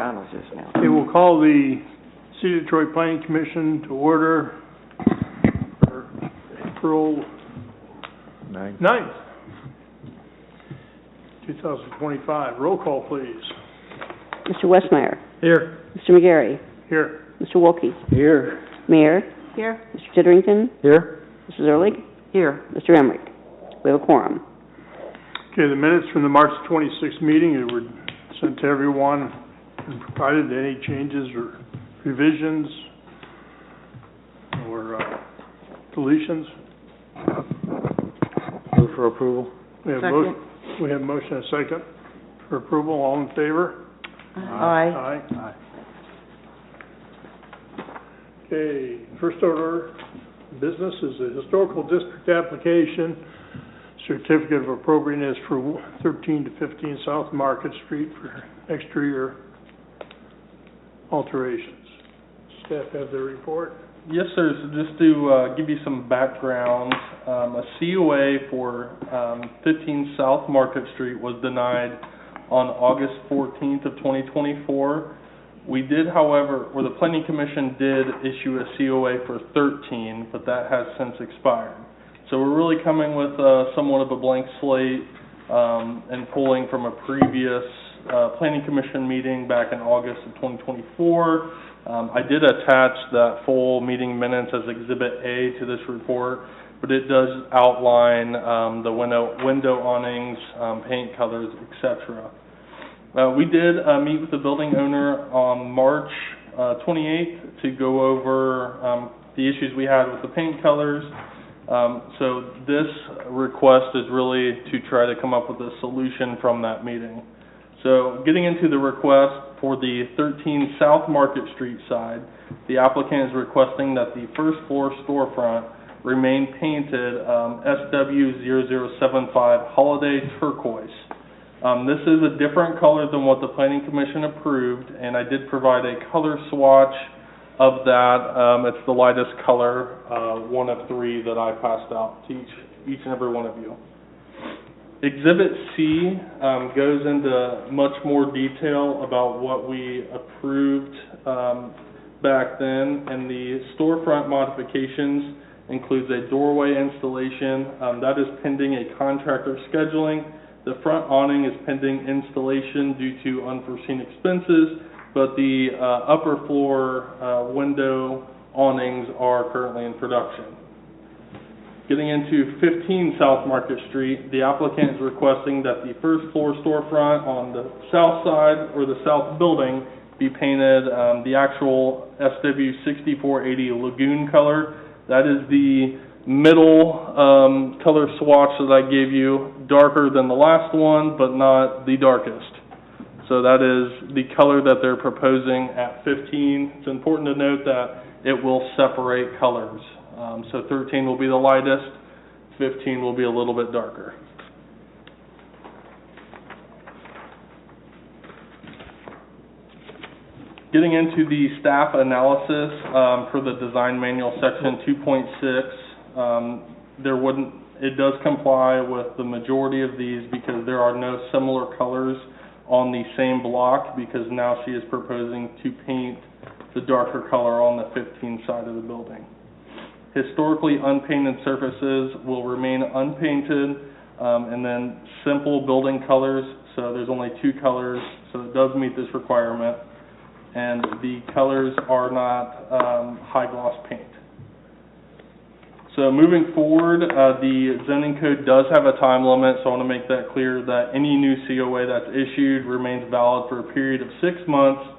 McConnell's just now. Okay, we'll call the City of Detroit Planning Commission to order for April 9th, 2025. Roll call, please. Mr. Westmeyer. Here. Mr. McGarry. Here. Mr. Wolke. Here. Mayor. Here. Mr. Titterington. Here. Mrs. Ehrlich. Here. Mr. Emmerich. We have a quorum. Okay, the minutes from the March 26th meeting were sent to everyone and provided any changes or revisions or deletions. Move for approval. We have Second. we have motion and second for approval. All in favor? Aye. Aye. Okay, first order of business is a historical district application, certificate of appropriateness for 13 to 15 South Market Street for exterior alterations. Staff have their report. Yes, sir. So just to give you some background, a COA for 15 South Market Street was denied on August 14th of 2024. We did, however, or the Planning Commission did issue a COA for 13, but that has since expired. So we're really coming with somewhat of a blank slate and pulling from a previous Planning Commission meeting back in August of 2024. I did attach that full meeting minutes as Exhibit A to this report, but it does outline the window awnings, paint colors, etc. We did meet with the building owner on March 28th to go over the issues we had with the paint colors. So this request is really to try to come up with a solution from that meeting. So getting into the request for the 13 South Market Street side, the applicant is requesting that the first floor storefront remain painted SW0075 Holiday Turquoise. This is a different color than what the Planning Commission approved, and I did provide a color swatch of that. It's the lightest color, one of three that I passed out to each and every one of you. Exhibit C goes into much more detail about what we approved back then, and the storefront modifications includes a doorway installation. That is pending a contractor scheduling. The front awning is pending installation due to unforeseen expenses, but the upper floor window awnings are currently in production. Getting into 15 South Market Street, the applicant is requesting that the first floor storefront on the south side or the south building be painted the actual SW6480 Lagoon color. That is the middle color swatch that I gave you, darker than the last one, but not the darkest. So that is the color that they're proposing at 15. It's important to note that it will separate colors. So 13 will be the lightest, 15 will be a little bit darker. Getting into the staff analysis for the design manual section 2.6, it does comply with the majority of these because there are no similar colors on the same block, because now she is proposing to paint the darker color on the 15 side of the building. Historically unpainted surfaces will remain unpainted, and then simple building colors, so there's only two colors, so it does meet this requirement, and the colors are not high gloss paint. So moving forward, the zoning code does have a time limit, so I want to make that clear that any new COA that's issued remains valid for a period of 6 months.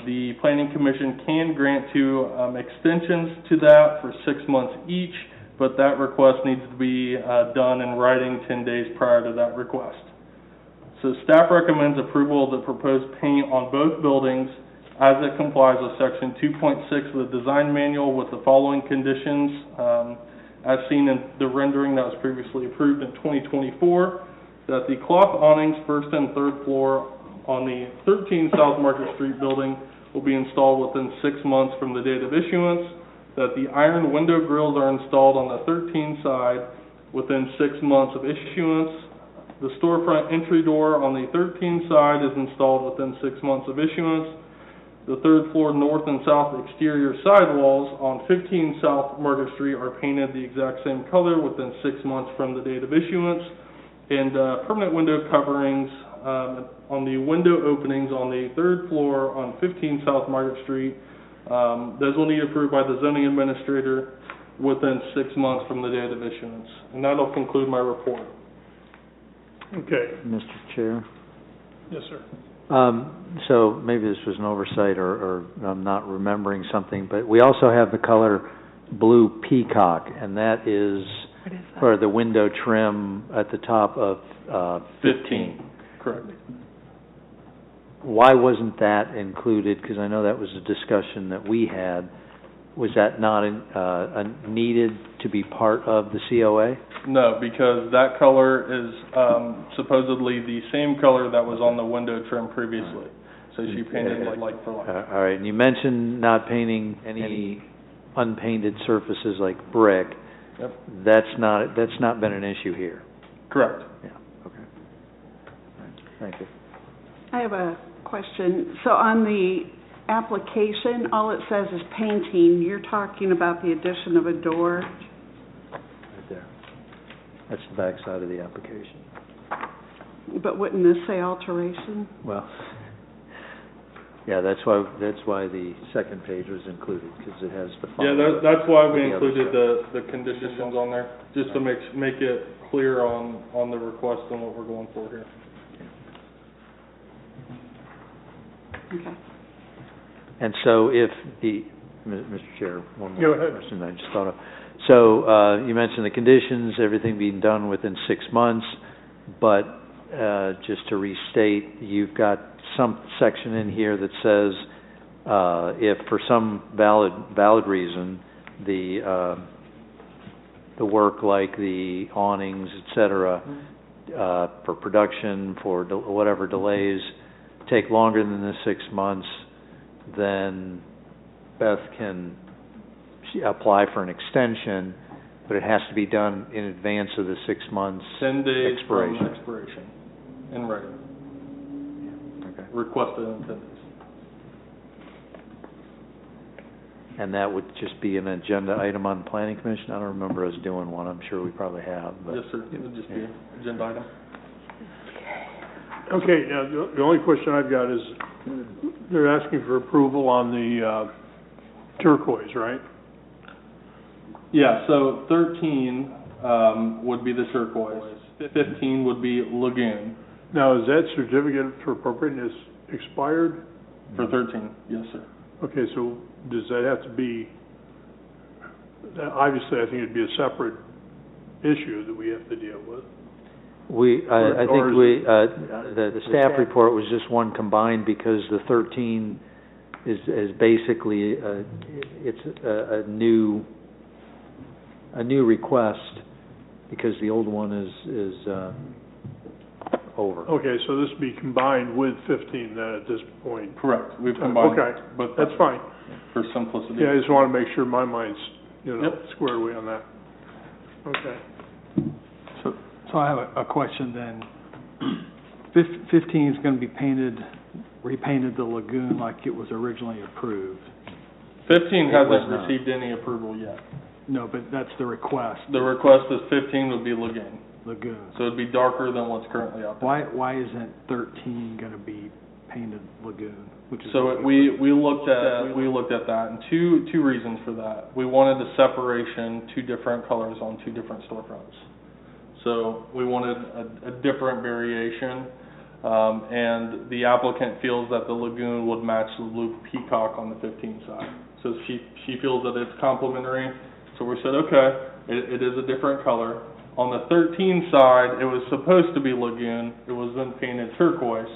The Planning Commission can grant two extensions to that for 6 months each, but that request needs to be done in writing 10 days prior to that request. So staff recommends approval of the proposed paint on both buildings as it complies with Section 2.6 of the Design Manual with the following conditions, as seen in the rendering that was previously approved in 2024, that the cloth awnings first and third floor on the 13 South Market Street building will be installed within 6 months from the date of issuance, that the iron window grills are installed on the 13 side within 6 months of issuance, The storefront entry door on the 13 side is installed within 6 months of issuance. The third floor north and south exterior sidewalls on 15 South Market Street are painted the exact same color within 6 months from the date of issuance. And permanent window coverings on the window openings on the third floor on 15 South Market Street, those will need approved by the zoning administrator within 6 months from the date of issuance. And that'll conclude my report. Okay. Mr. Chair? Yes, sir. So maybe this was an oversight or I'm not remembering something, but we also have the color blue peacock, and that is for the window trim at the top of 15. Correct. Why wasn't that included? Because I know that was a discussion that we had. Was that not needed to be part of the COA? No, because that color is supposedly the same color that was on the window trim previously. So she painted like for like. All right, and you mentioned not painting any unpainted surfaces like brick. Yep. That's not been an issue here. Correct. Yeah. Okay. Thank you. I have a question. So on the application, all it says is painting. You're talking about the addition of a door? Right there. That's the back side of the application. But wouldn't this say alteration? Well, yeah, that's why the second page was included, because it has the Yeah, following. that's why we the other included stuff. the conditions on there, just to make it clear on the request and what we're going for here. Okay. And so if Mr. Chair, one Go more ahead. question I just thought of. So you mentioned the conditions, everything being done within 6 months, but just to restate, you've got some section in here that says if for some valid reason the work like the awnings, et cetera, for production, for whatever delays take longer than the 6 months, then Beth can apply for an extension, but it has to be done in advance of the 6 months 10 days expiration. from expiration, in writing, Okay. requested in 10 days. And that would just be an agenda item on Planning Commission? I don't remember us doing one. I'm sure we probably have, but. Yes, sir, it would just be an agenda item. Okay, now, the only question I've got is, they're asking for approval on the turquoise, right? Yeah, so 13 would be the turquoise, 15 would be lagoon. Now, is that certificate for appropriateness expired? For 13, yes, sir. Okay, so does that have to be, obviously, I think it'd be a separate issue that we have to deal with. I think the staff report was just one combined, because the 13 is basically, it's a new request, because the old one is over. Okay, so this would be combined with 15 then at this point? Correct, we've combined. Okay, But that's fine. for simplicity. Yeah, I just want to make sure my mind's, Yep. squared away on that. Okay. So I have a question then. 15 is going to be repainted the lagoon like it was originally approved. 15 It was hasn't not. received any approval yet. No, but that's the request. The request is 15 would be lagoon, Lagoon. so it'd be darker than what's currently out there. Why isn't 13 going to be painted lagoon? Which is So what we looked at that, and two reasons for that. We wanted the separation, two different colors on two different storefronts. So we wanted a different variation, and the applicant feels that the lagoon would match the blue peacock on the 15 side. So she feels that it's complementary. So we said, okay, it is a different color. On the 13 side, it was supposed to be lagoon. It was then painted turquoise.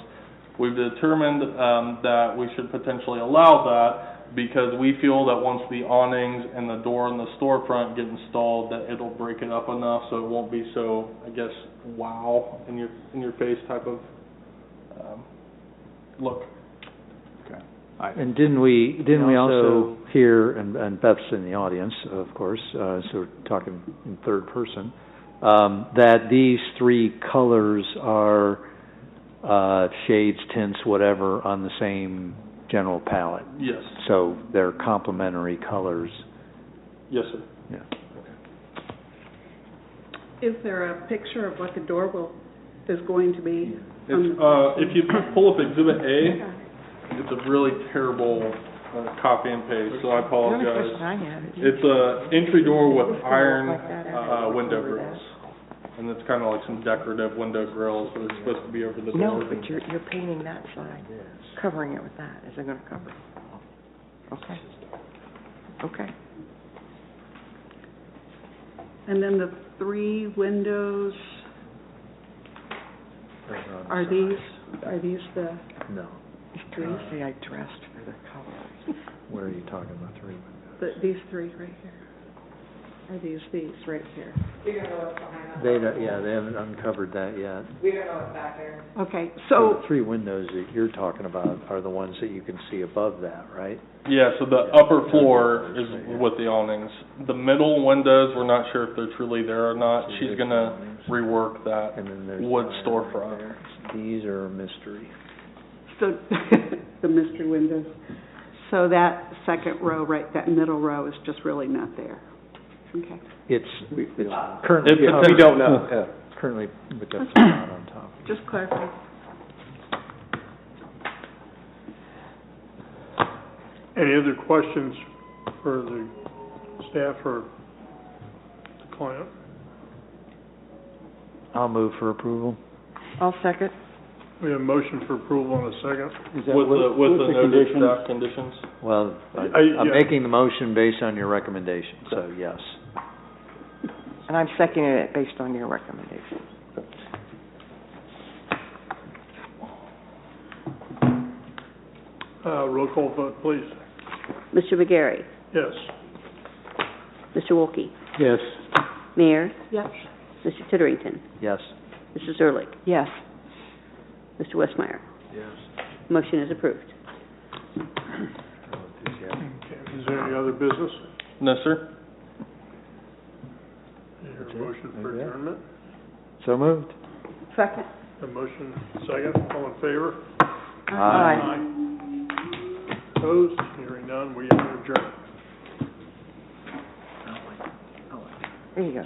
We've determined that we should potentially allow that, because we feel that once the awnings and the door in the storefront get installed, that it'll break it up enough so it won't be so, I guess, wow in your face type of look. Okay. And didn't we also hear, and Beth's in the audience, of course, so we're talking in third person, that these three colors are, shades, tints, whatever, on the same general palette. Yes. So they're complementary colors. Yes, sir. Yeah. Is there a picture of what the door is going to be? It's, if you pull up Exhibit A, it's a really terrible copy and paste, so I The only apologize. question I have is. It's a entry door with iron Like that, window over grills. And it's kind of like some decorative window grills, but it's supposed to be over the No, door. but you're painting that side, covering it with that. Is it gonna cover it? Okay. Okay. And then the three windows, are these the No. three? See, I dressed for the colors. Where are you talking about three windows? These three right here? Are these right here? They haven't uncovered that yet. Okay, So so, the three windows that you're talking about are the ones that you can see above that, right? Yeah, so the upper floor is with the awnings. The middle windows, we're not sure if they're truly there or not. She's gonna rework that And then there's wood the iron storefront. there. These are a mystery. so, the mystery windows. So that second row, right, that middle row is just really not there. Okay. It's currently. It's- we don't know. Yeah, currently, but that's not on top. Just clarify. Any other questions for the staff or the client? I'll move for approval. I'll second. We have a motion for approval in a second. With the noted staff conditions. Well, I'm yeah. making the motion based on your recommendation, so yes. And I'm seconding it based on your recommendation. Roll call vote, please. Mr. McGarry. Yes. Mr. Wolke. Yes. Mayor. Yes. Mr. Titterington. Yes. Mrs. Ehrlich. Yes. Mr. Westmeyer. Yes. Motion is approved. Okay, is there any other business? No, sir? Is there a motion for adjournment? So moved. Second. A motion, second, all in favor? Aye. Opposed? Hearing none, we are adjourned. There you go.